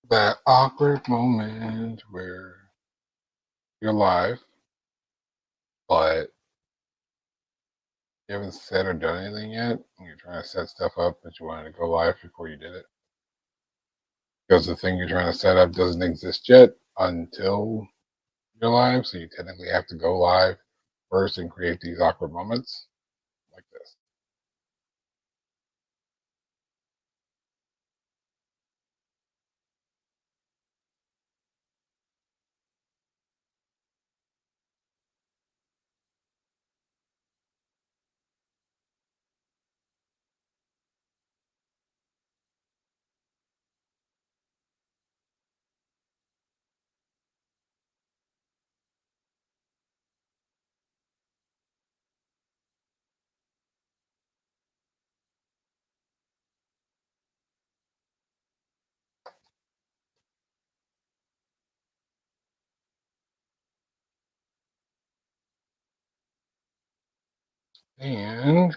That awkward moment where you're live, but you haven't said or done anything yet, and you're trying to set stuff up, but you wanted to go live before you did it. Because the thing you're trying to set up doesn't exist yet until you're live, so you technically have to go live first and create these awkward moments like this. And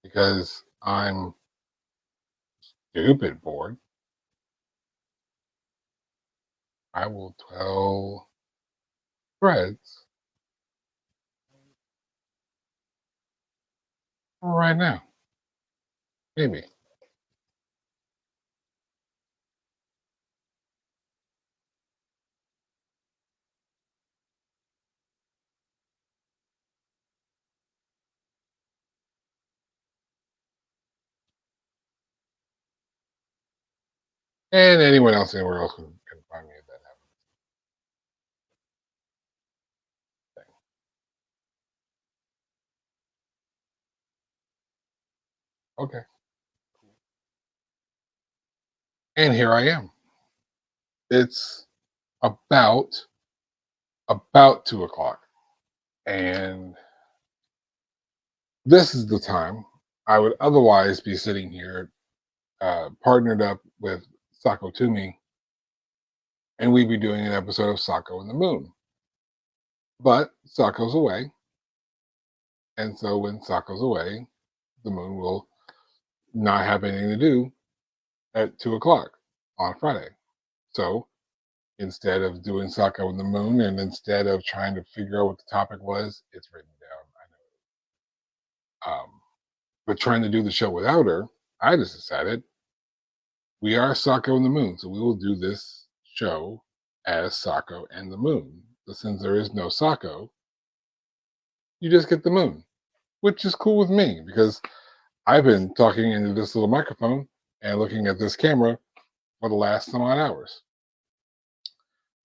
because I'm stupid bored, I will tell Threads right now. Maybe. And anyone else anywhere else can find me at that thing. Okay. And here I am. It's about 2 o'clock, and this is the time I would otherwise be sitting here, partnered up with Sako Toomey, and we'd be doing an episode of Sako and the Moon. But Sako's away, and so when Sako's away, the Moon will not have anything to do at 2 o'clock on Friday. So instead of doing Sako and the Moon, and instead of trying to figure out what the topic was, it's written down. I know. But trying to do the show without her, I just decided we are Sako and the Moon, so we will do this show as Sako and the Moon. But since there is no Sako, you just get the Moon, which is cool with me because I've been talking into this little microphone and looking at this camera for the last some odd hours,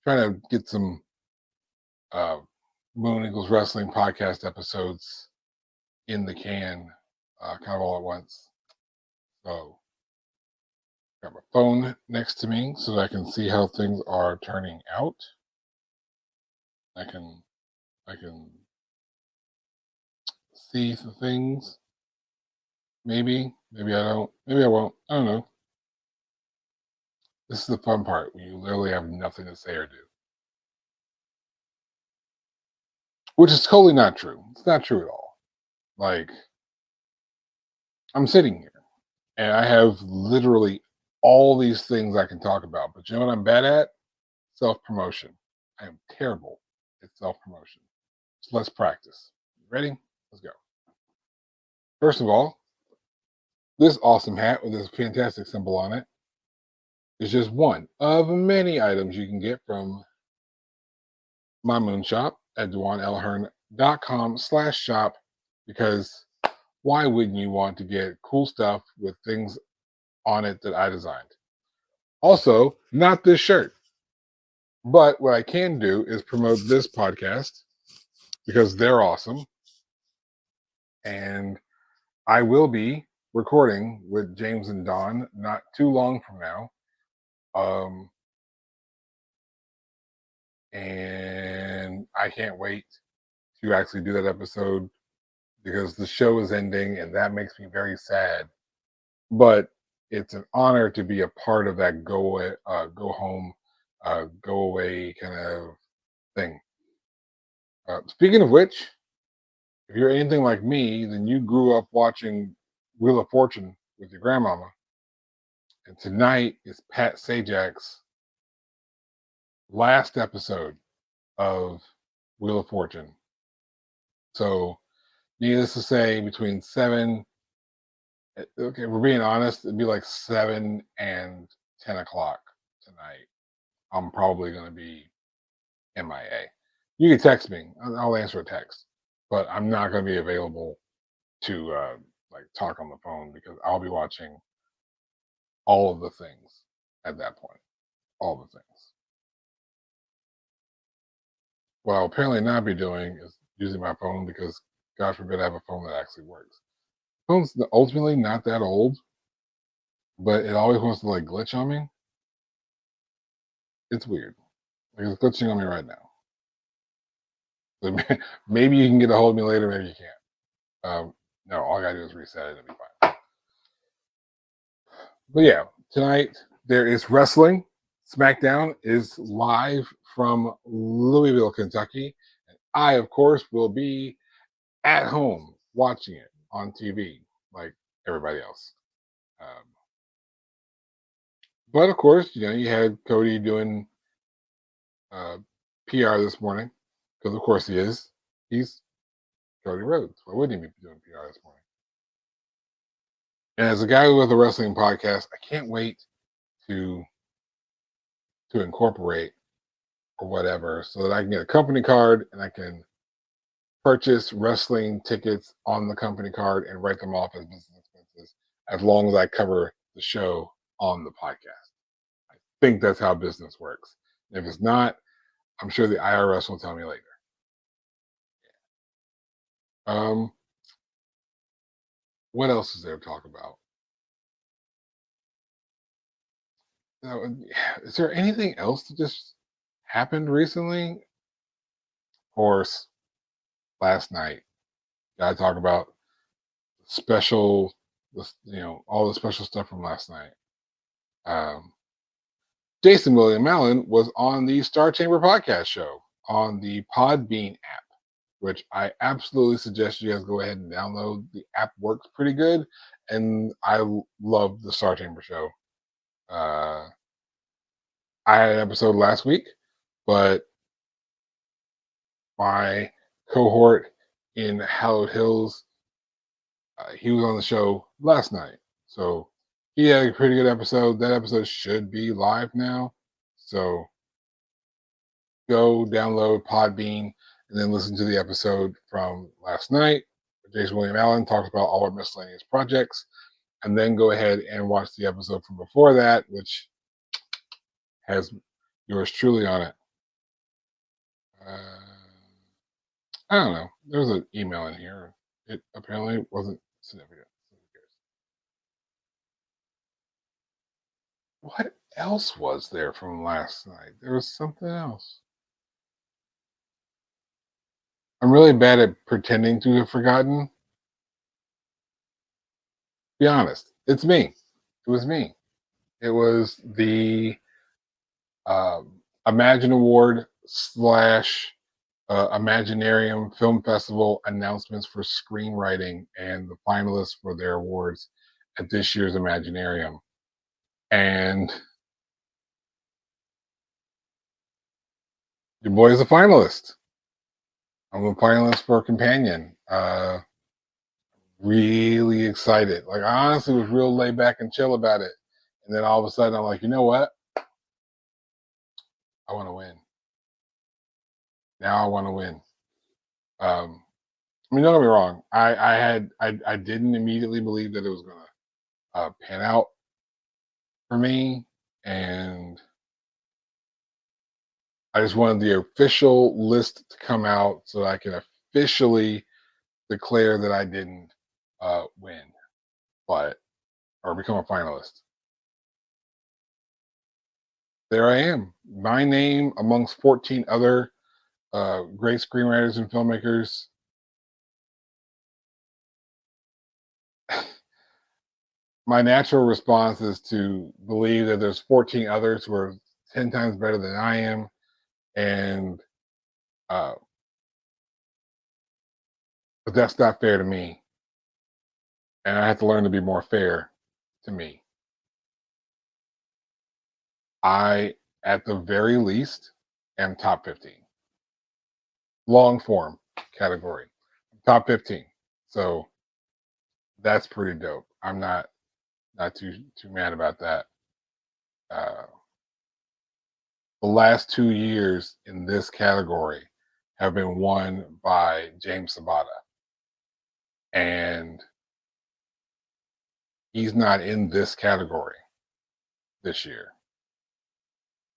trying to get some uh, Moon Eagles Wrestling podcast episodes in the can, kind of all at once. So got my phone next to me so that I can see how things are turning out. I can see some things. Maybe I don't. Maybe I won't. I don't know. This is the fun part when you literally have nothing to say or do, which is totally not true. It's not true at all. Like I'm sitting here and I have literally all these things I can talk about, but you know what I'm bad at? Self promotion. I am terrible at self promotion. So let's practice. Ready? Let's go. First of all, this awesome hat with this fantastic symbol on it is just one of many items you can get from my moon shop at DuanElhern.com/shop, because why wouldn't you want to get cool stuff with things on it that I designed? Also, not this shirt, but what I can do is promote this podcast because they're awesome. And I will be recording with James and Don not too long from now. And I can't wait to actually do that episode because the show is ending and that makes me very sad. But it's an honor to be a part of that go home, go away kind of thing. Speaking of which, if you're anything like me, then you grew up watching Wheel of Fortune with your grandmama, And tonight is Pat Sajak's last episode of Wheel of Fortune. So, needless to say, between 7, okay, we're being honest, it'd be like 7 and 10 o'clock tonight. I'm probably going to be MIA. You can text me, I'll answer a text, but I'm not going to be available to like talk on the phone because I'll be watching all of the things at that point. All the things. What I'll apparently not be doing is using my phone because, God forbid, I have a phone that actually works. Phone's ultimately not that old, but it always wants to like glitch on me. It's weird. Like it's glitching on me right now. So maybe you can get a hold of me later. Maybe you can't. No, all I gotta do is reset it. It'll be fine. But yeah, tonight there is wrestling. SmackDown is live from Louisville, Kentucky. And I, of course, will be at home watching it on TV like everybody else. Um, but of course, you had Cody doing uh, PR this morning because, of course, he is. He's Cody Rhodes. Why wouldn't he be doing PR this morning? And as a guy with a wrestling podcast, I can't wait to incorporate or whatever so that I can get a company card and I can purchase wrestling tickets on the company card and write them off as business expenses as long as I cover the show on the podcast. I think that's how business works. And if it's not, I'm sure the IRS will tell me later. Um, what else is there to talk about? Now, is there anything else that just happened recently? Of course, last night, gotta talk about special, all the special stuff from last night. Um, Jason William Allen was on the Star Chamber podcast show on the Podbean app, which I absolutely suggest you guys go ahead and download. The app works pretty good, and I love the Star Chamber show. I had an episode last week, but my cohort in Hallowed Hills, he was on the show last night. So he had a pretty good episode. That episode should be live now. So go download Podbean and then listen to the episode from last night. Jason William Allen talks about all our miscellaneous projects. And then go ahead and watch the episode from before that, which has yours truly on it. I don't know. There was an email in here. It apparently wasn't significant. What else was there from last night? There was something else. I'm really bad at pretending to have forgotten. Be honest. It's me. It was me. It was the Imagine Award slash Imaginarium Film Festival announcements for screenwriting and the finalists for their awards at this year's Imaginarium. And your boy is a finalist. I'm a finalist for Companion. Really excited. Like I honestly was real laid back and chill about it. And then all of a sudden I'm like, you know what? I want to win. Now I want to win. I mean, don't get me wrong. I didn't immediately believe that it was gonna pan out for me, and I just wanted the official list to come out so that I can officially declare that I didn't win, but or become a finalist. There I am, my name amongst 14 other great screenwriters and filmmakers. My natural response is to believe that there's 14 others who are 10 times better than I am, and uh, but that's not fair to me, and I have to learn to be more fair to me. I, at the very least, am top 15. Long form category. Top 15. So that's pretty dope. I'm not too mad about that. Uh, the last 2 years in this category have been won by James Sabata, and he's not in this category this year,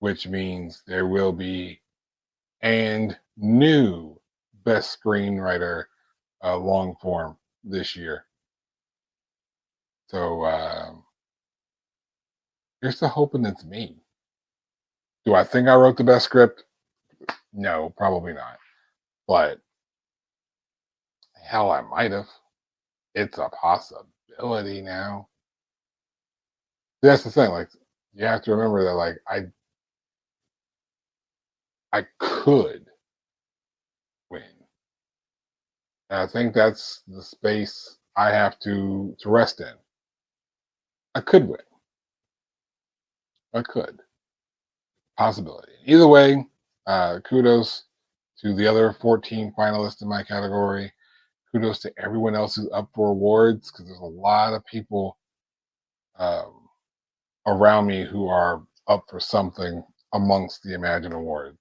which means there will be and new best screenwriter long form this year. So here's to hoping it's me. Do I think I wrote the best script? No, probably not. But hell, I might have. It's a possibility now. That's the thing. Like, you have to remember that, like, I could win. And I think that's the space I have to rest in. I could win. I could. Possibility. Either way, kudos to the other 14 finalists in my category. Kudos to everyone else who's up for awards, because there's a lot of people um, around me who are up for something amongst the Imagine Awards.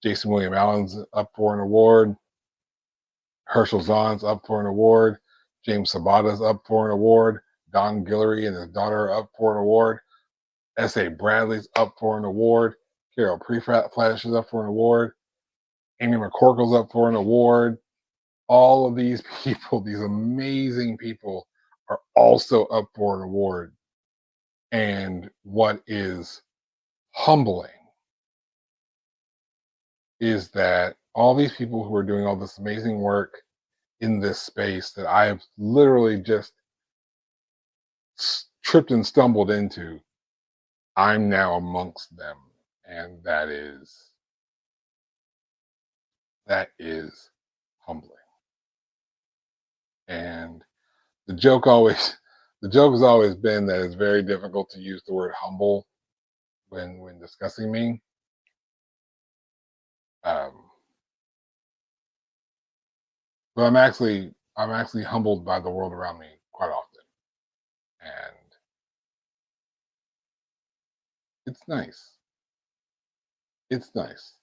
Jason William Allen's up for an award. Herschel Zahn's up for an award. James Sabata's up for an award. Don Guillory and his daughter are up for an award. S.A. Bradley's up for an award. Carol Preflash is up for an award. Amy McCorkle's up for an award. All of these people, these amazing people, are also up for an award. And what is humbling is that all these people who are doing all this amazing work in this space that I have literally just tripped and stumbled into, I'm now amongst them. And that is humbling. And the joke has always been that it's very difficult to use the word humble when discussing me. Um, but I'm actually humbled by the world around me quite often, and it's nice. It's nice.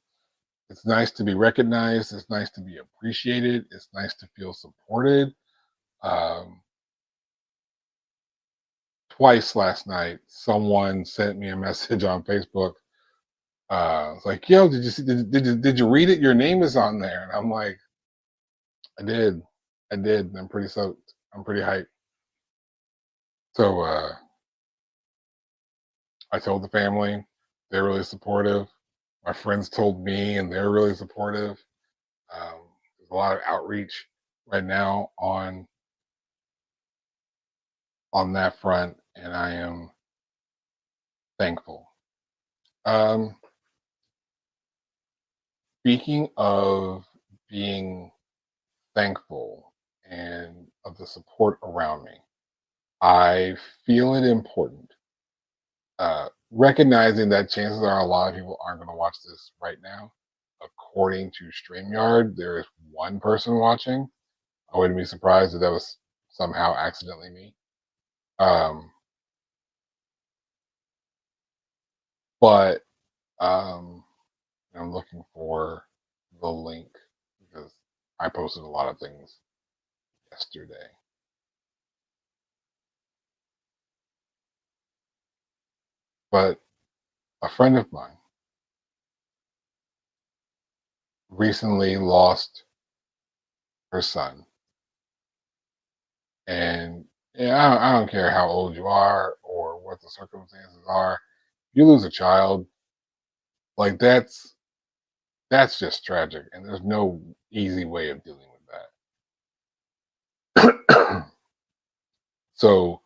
It's nice to be recognized. It's nice to be appreciated. It's nice to feel supported. Um, Twice last night, someone sent me a message on Facebook. It's like, "Yo, did you see? Did you read it? Your name is on there." And I'm like, "I did, I did. I'm pretty soaked. I'm pretty hyped." So I told the family. They're really supportive. My friends told me, and they're really supportive. There's a lot of outreach right now on that front, and I am thankful. Um, Speaking of being thankful and of the support around me, I feel it important. Recognizing that chances are a lot of people aren't going to watch this right now. According to StreamYard, there is one person watching. I wouldn't be surprised if that was somehow accidentally me. Um, but I'm looking for the link because I posted a lot of things yesterday. But a friend of mine recently lost her son. And yeah, I don't care how old you are or what the circumstances are. You lose a child, like that's just tragic, and there's no easy way of dealing with that. So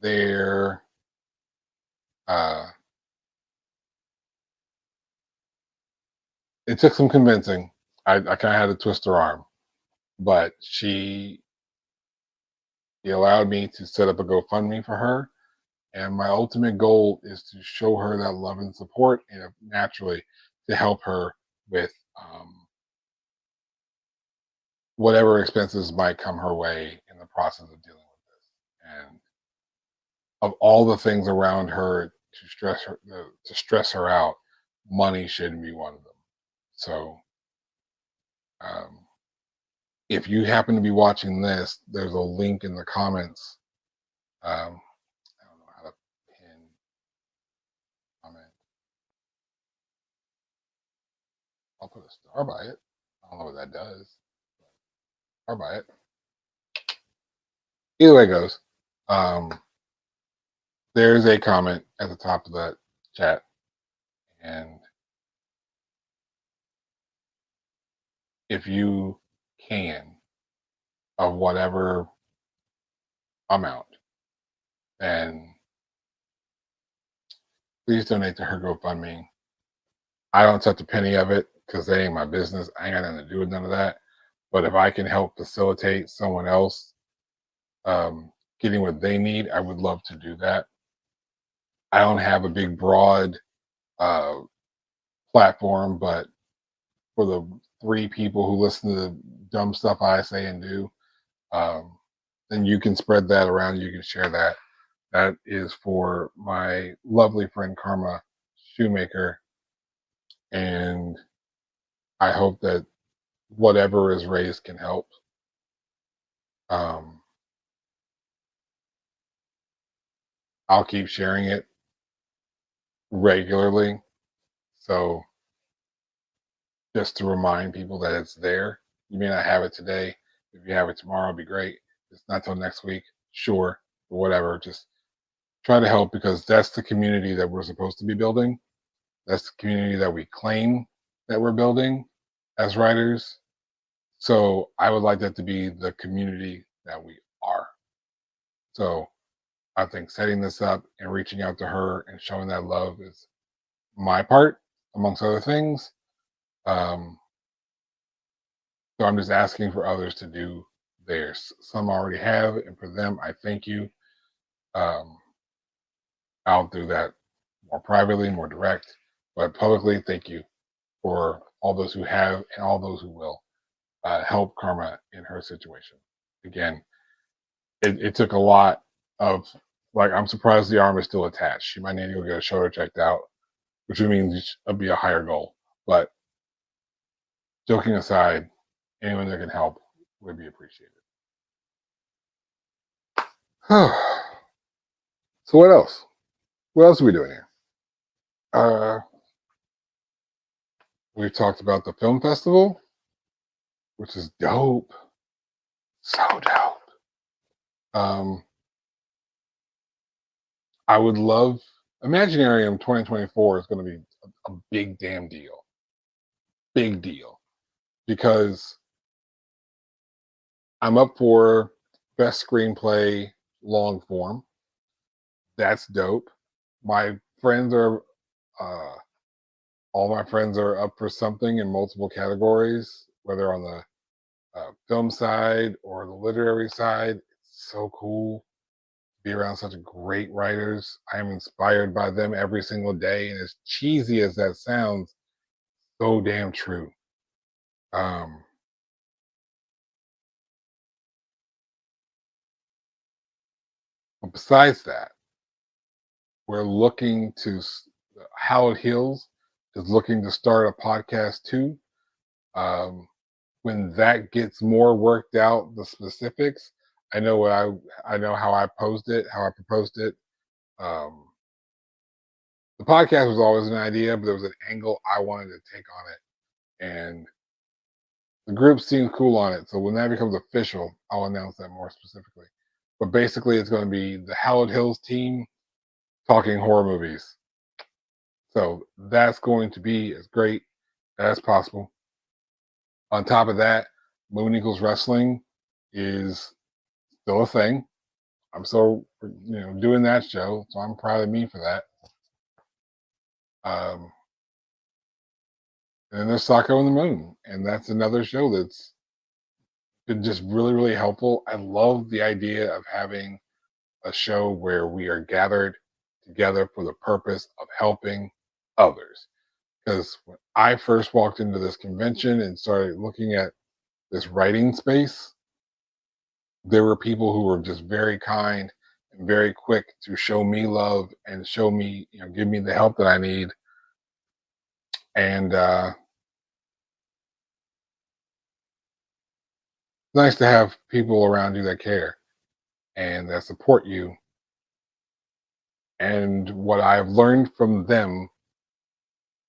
there, uh, it took some convincing. I kind of had to twist her arm, but she allowed me to set up a GoFundMe for her, And my ultimate goal is to show her that love and support, and naturally to help her with whatever expenses might come her way in the process of dealing with this. And of all the things around her to stress her out, money shouldn't be one of them. So um, if you happen to be watching this, there's a link in the comments. I don't know how to pin comment. I'll put a star by it. I don't know what that does. Star by it. Either way it goes. Um, there's a comment at the top of that chat, and if you can, of whatever amount, then please donate to her GoFundMe. I don't touch a penny of it because that ain't my business. I ain't got nothing to do with none of that. But if I can help facilitate someone else getting what they need, I would love to do that. I don't have a big, broad uh, platform, but for the 3 people who listen to the dumb stuff I say and do, um, then you can spread that around. You can share that. That is for my lovely friend Karma Shoemaker. And I hope that whatever is raised can help. Um, I'll keep sharing it regularly. So just to remind people that it's there. You may not have it today. If you have it tomorrow, it'd be great. If it's not till next week, sure, or whatever. Just try to help because that's the community that we're supposed to be building. That's the community that we claim that we're building as writers. So I would like that to be the community that we are. So I think setting this up and reaching out to her and showing that love is my part, amongst other things. Um, so I'm just asking for others to do theirs. Some already have, and for them, I thank you. Um, I'll do that more privately, more direct, but publicly, thank you for all those who have and all those who will help Karma in her situation. Again, it took a lot of, like, I'm surprised the arm is still attached. She might need to go get a shoulder checked out, which would mean it'd be a higher goal. But joking aside, anyone that can help would be appreciated. So what else? What else are we doing here? We've talked about the film festival, which is dope. So dope. I would love Imaginarium 2024 is going to be a big damn deal. Big deal. Because I'm up for best screenplay long form. That's dope. My friends are all my friends are up for something in multiple categories, whether on the film side or the literary side. It's so cool to be around such great writers. I am inspired by them every single day, and as cheesy as that sounds, so damn true. Um, but besides that, we're looking to Howard Hills is looking to start a podcast too. When that gets more worked out, the specifics, I know what I know how I posed it, how I proposed it. Um, the podcast was always an idea, but there was an angle I wanted to take on it, and the group seems cool on it. So when that becomes official, I'll announce that more specifically. But basically, it's going to be the Howard Hills team talking horror movies. So that's going to be as great as possible. On top of that, Moon Eagles Wrestling is still a thing. I'm still, doing that show, so I'm proud of me for that. Um, and then there's Socko and the Moon, and that's another show that's been just really, really helpful. I love the idea of having a show where we are gathered together for the purpose of helping others. Because when I first walked into this convention and started looking at this writing space, there were people who were just very kind and very quick to show me love and show me, give me the help that I need. And it's nice to have people around you that care and that support you. And what I've learned from them,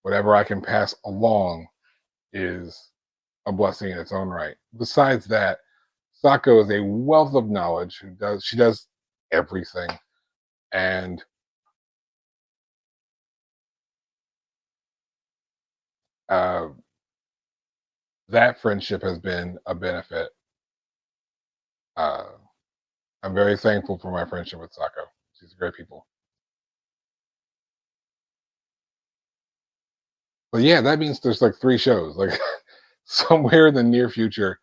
whatever I can pass along, is a blessing in its own right. Besides that, Sako is a wealth of knowledge. She does everything, and uh, that friendship has been a benefit. Uh, I'm very thankful for my friendship with Sako. She's a great people. But yeah, that means there's like 3 shows. Like somewhere in the near future,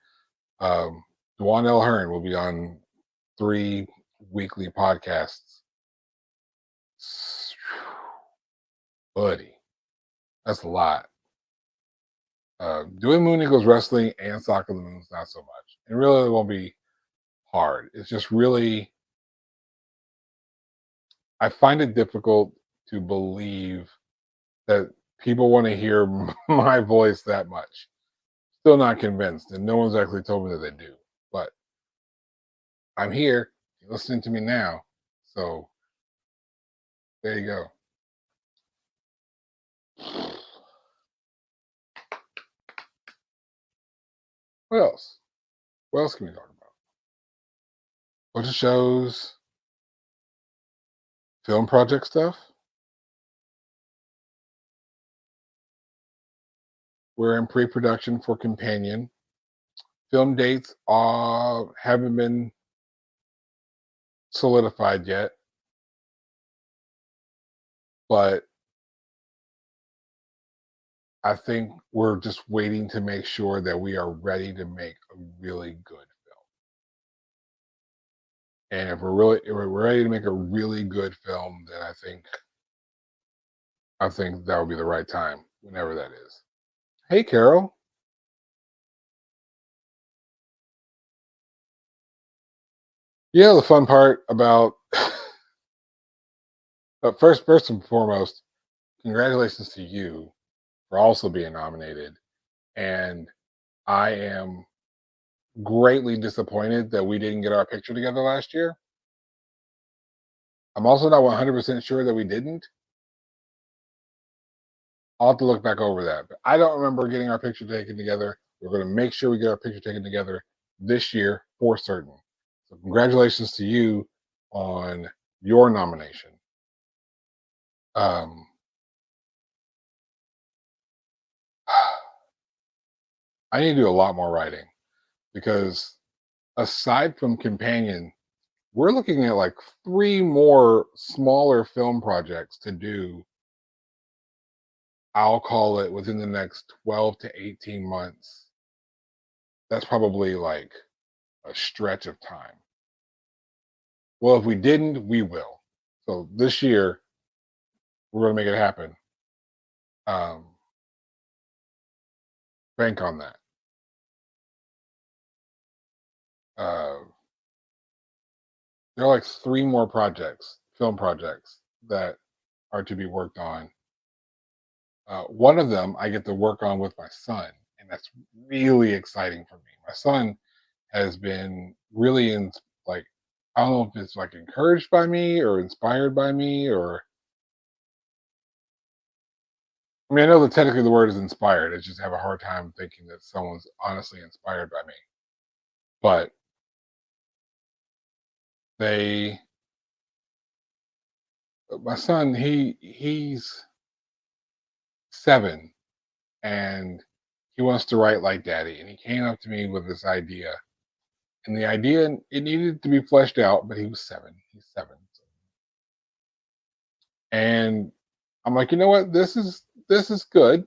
um, Dwan L. Hearn will be on 3 weekly podcasts. Buddy, that's a lot. Doing Moon Eagles Wrestling and Soccer the Moons, not so much. It really won't be hard. It's just really, I find it difficult to believe that people want to hear my voice that much. Still not convinced, and no one's actually told me that they do. But I'm here, you're listening to me now. So there you go. What else? What else can we talk about? Bunch of shows, film project stuff. We're in pre-production for Companion. Film dates haven't been solidified yet, but I think we're just waiting to make sure that we are ready to make a really good film. And if we're ready to make a really good film, then I think that would be the right time, whenever that is. Hey, Carol. Yeah, the fun part about first and foremost, congratulations to you for also being nominated. And I am greatly disappointed that we didn't get our picture together last year. I'm also not 100% sure that we didn't. I'll have to look back over that. But I don't remember getting our picture taken together. We're going to make sure we get our picture taken together this year for certain. So, congratulations to you on your nomination. Um, I need to do a lot more writing because aside from Companion, we're looking at like 3 more smaller film projects to do. I'll call it within the next 12 to 18 months. That's probably like a stretch of time. Well, if we didn't, we will. So this year, we're going to make it happen. Um, bank on that. Uh, there are like 3 more projects, film projects, that are to be worked on. One of them I get to work on with my son, and that's really exciting for me. My son has been really like, I don't know if it's like encouraged by me or inspired by me, or I mean, I know that technically the word is inspired. I just have a hard time thinking that someone's honestly inspired by me. But they, my son, he's 7 and he wants to write like daddy. And he came up to me with this idea. And the idea, it needed to be fleshed out, but he was 7. He's 7. And I'm like, you know what? This is good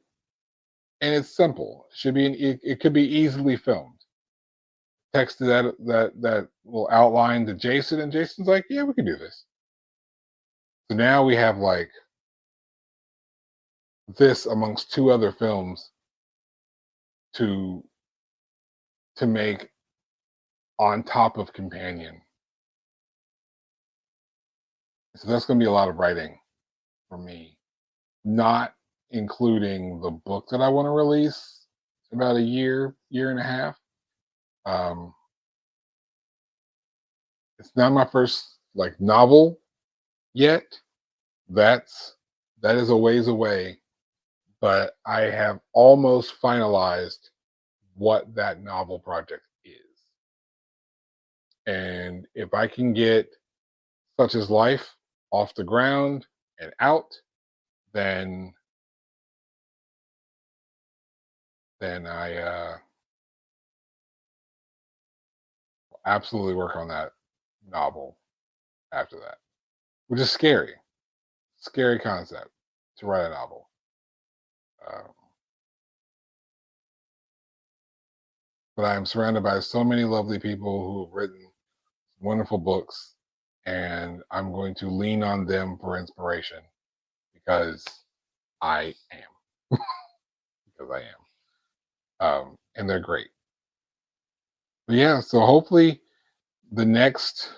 and it's simple. It should be it could be easily filmed. Text that, that will outline to Jason, and Jason's like, yeah, we can do this. So So now we have like this amongst two other films to make on top of Companion. So that's going to be a lot of writing for me, not including the book that I want to release in about a year and a half. Um, it's not my first like novel yet. That's that is a ways away, but I have almost finalized what that novel project is. And if I can get Such as Life off the ground and out, then I absolutely work on that novel after that, which is scary. Scary concept to write a novel. Uh, but I am surrounded by so many lovely people who have written wonderful books, and I'm going to lean on them for inspiration because I am. Because I am. And they're great. But yeah, so hopefully the next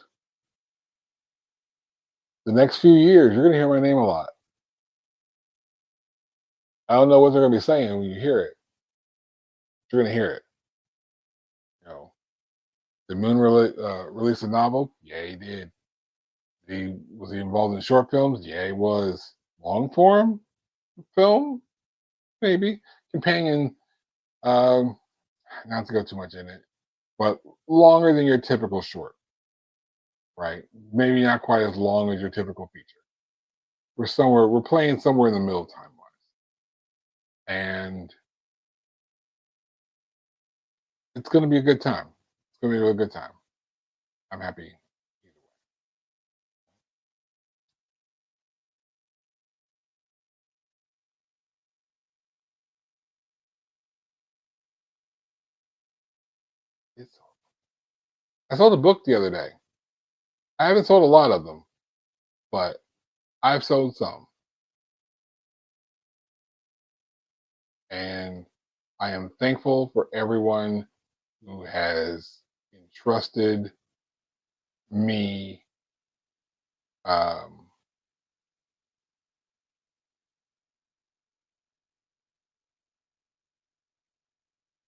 few years, you're gonna hear my name a lot. I don't know what they're gonna be saying when you hear it. You're gonna hear it. You know, did Moon release a novel? Yeah, he did. Was he involved in short films? Yeah, he was. Long form film, maybe. Companion, um, not to go too much in it, but longer than your typical short, right? Maybe not quite as long as your typical feature. We're playing somewhere in the middle time wise. And it's gonna be a good time. It's gonna be a really good time. I'm happy either way. It's I sold a book the other day. I haven't sold a lot of them, but I've sold some. And I am thankful for everyone who has entrusted me um,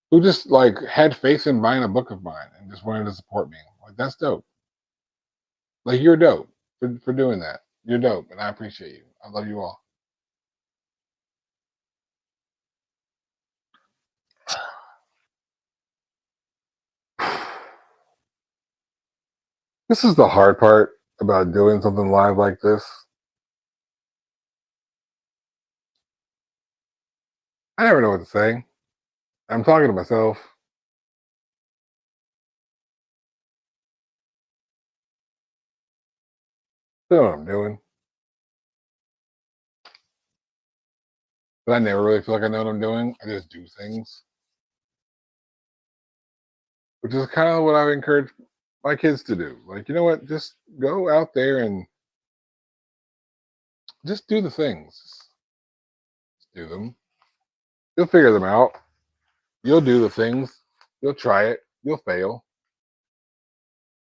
who just like had faith in buying a book of mine and just wanted to support me. Like that's dope. Like you're dope for doing that. You're dope, and I appreciate you. I love you all. This is the hard part about doing something live like this. I never know what to say. I'm talking to myself. I know what I'm doing, but I never really feel like I know what I'm doing. I just do things, which is kind of what I've encouraged my kids to do. Like, you know what? Just go out there and just do the things. Just do them. You'll figure them out. You'll do the things. You'll try it. You'll fail,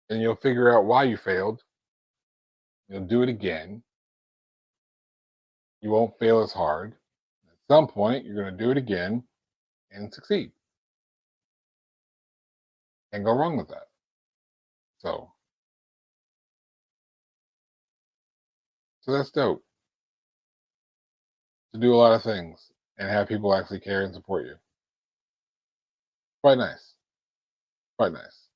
and you'll figure out why you failed. You'll do it again. You won't fail as hard. At some point, you're going to do it again and succeed. And go wrong with that. So, that's dope. To do a lot of things and have people actually care and support you. Quite nice. Quite nice.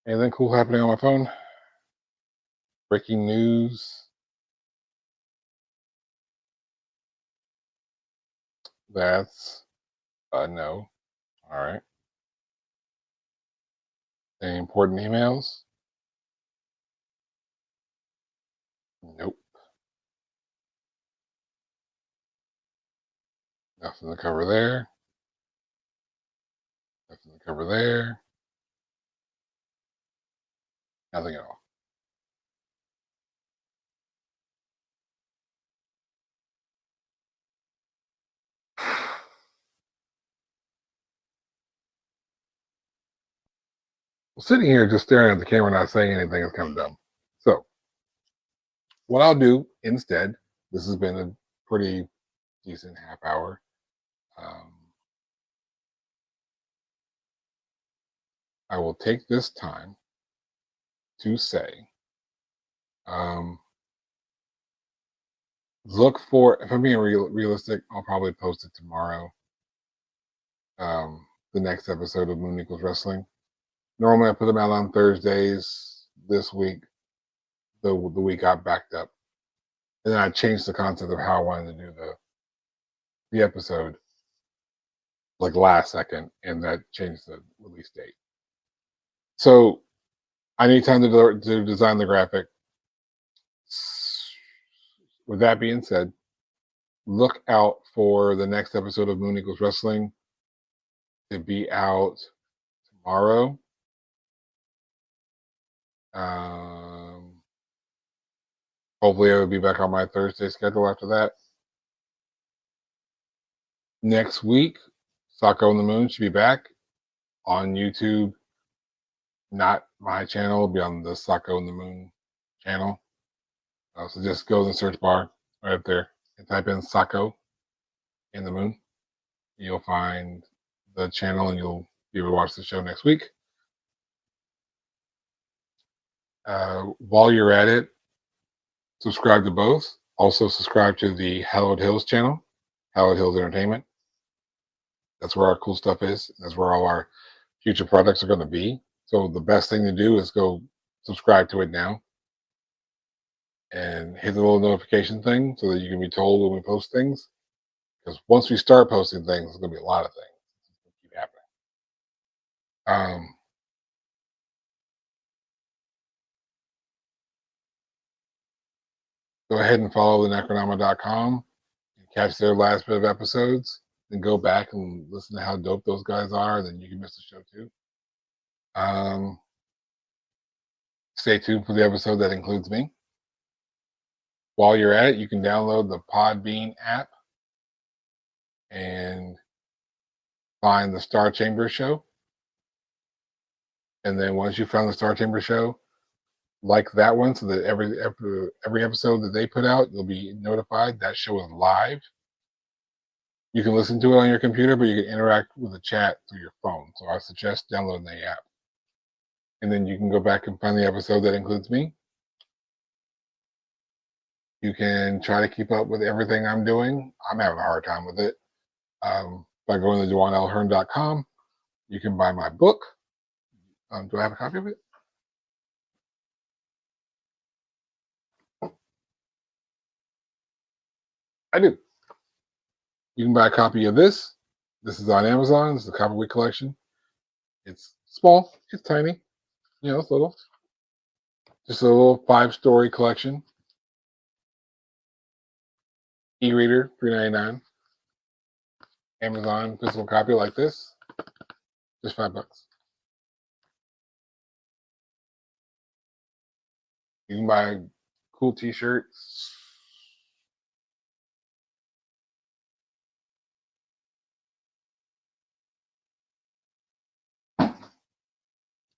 Anything cool happening on my phone? Breaking news. That's a no. All right. Any important emails? Nope. Nothing to cover there. Nothing to cover there. Nothing at all. sitting here just staring at the camera, not saying anything is kind of dumb. So, what I'll do instead, this has been a pretty decent half hour. Um, I will take this time to say, um, look for, if I'm being realistic, I'll probably post it tomorrow. The next episode of Moon Equals Wrestling. Normally, I put them out on Thursdays. This week, the week got backed up, and then I changed the concept of how I wanted to do the episode, like last second, and that changed the release date. So I need time to design the graphic. With that being said, look out for the next episode of Moon Equals Wrestling to be out tomorrow. Hopefully, I will be back on my Thursday schedule after that. Next week, Socko and the Moon should be back on YouTube. Not my channel, it'll be on the Socko and the Moon channel. So just go to the search bar right up there and type in Socko and the Moon. You'll find the channel and you'll be able to watch the show next week. While you're at it, subscribe to both. Also, subscribe to the Hallowed Hills channel, Hallowed Hills Entertainment. That's where our cool stuff is. That's where all our future products are going to be. So the best thing to do is go subscribe to it now and hit the little notification thing so that you can be told when we post things. Because once we start posting things, there's going to be a lot of things. It's going to keep happening. Go ahead and follow the Necronoma.com and catch their last bit of episodes. Then go back and listen to how dope those guys are. Then you can miss the show too. Stay tuned for the episode that includes me. While you're at it, you can download the Podbean app and find the Star Chamber show. And then once you found the Star Chamber show, like that one, so that every episode that they put out, you'll be notified. That show is live. You can listen to it on your computer, but you can interact with the chat through your phone. So I suggest downloading the app. And then you can go back and find the episode that includes me. You can try to keep up with everything I'm doing. I'm having a hard time with it. By going to DuaneLHearn.com, you can buy my book. Do I have a copy of it? I do. You can buy a copy of this. This is on Amazon. This is a Copper Week collection. It's small. It's tiny. It's little. Just a little 5-story collection. E-reader, $3.99. Amazon physical copy like this, just $5. You can buy cool T-shirts.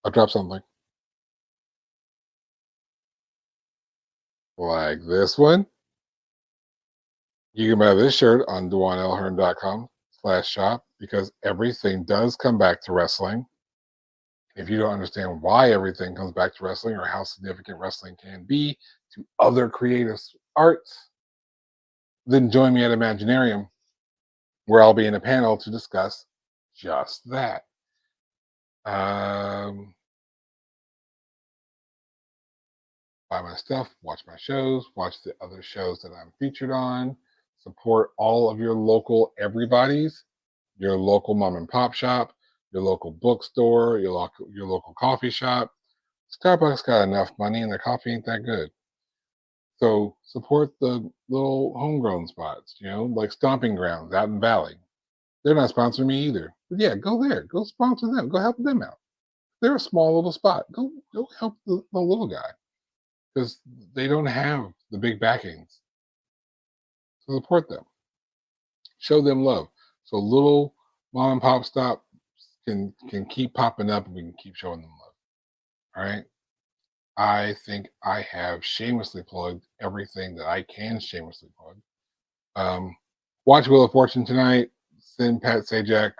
I'll drop something like this one. You can buy this shirt on DuaneLHearn.com/shop because everything does come back to wrestling. If you don't understand why everything comes back to wrestling or how significant wrestling can be to other creative arts, then join me at Imaginarium, where I'll be in a panel to discuss just that. Buy my stuff, watch my shows, watch the other shows that I'm featured on, support all of your local everybody's, your local mom and pop shop, your local bookstore, your local coffee shop. Starbucks got enough money and their coffee ain't that good. So support the little homegrown spots, like Stomping Grounds out in Valley. They're not sponsoring me either. But yeah, go there. Go sponsor them. Go help them out. They're a small little spot. Go help the little guy. Because they don't have the big backings. So support them. Show them love. So little mom and pop stop can keep popping up and we can keep showing them love. All right. I think I have shamelessly plugged everything that I can shamelessly plug. Um, watch Wheel of Fortune tonight. Send Pat Sajak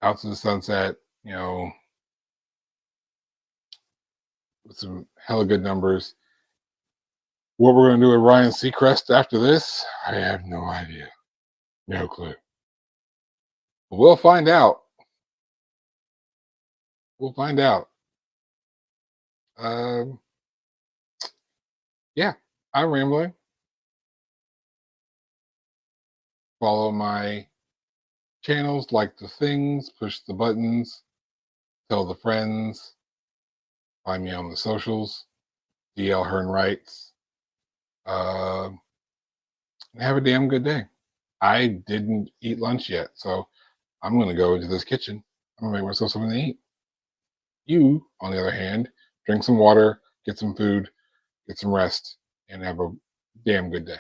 out to the sunset, you know, with some hella good numbers. What we're going to do with Ryan Seacrest after this, I have no idea. No clue. We'll find out. We'll find out. Um, yeah, I'm rambling. Follow my channels, like the things, push the buttons, tell the friends, find me on the socials, DL Hearn Writes. Uh, have a damn good day. I didn't eat lunch yet, so I'm going to go into this kitchen. I'm going to make myself something to eat. You, on the other hand, drink some water, get some food, get some rest, and have a damn good day.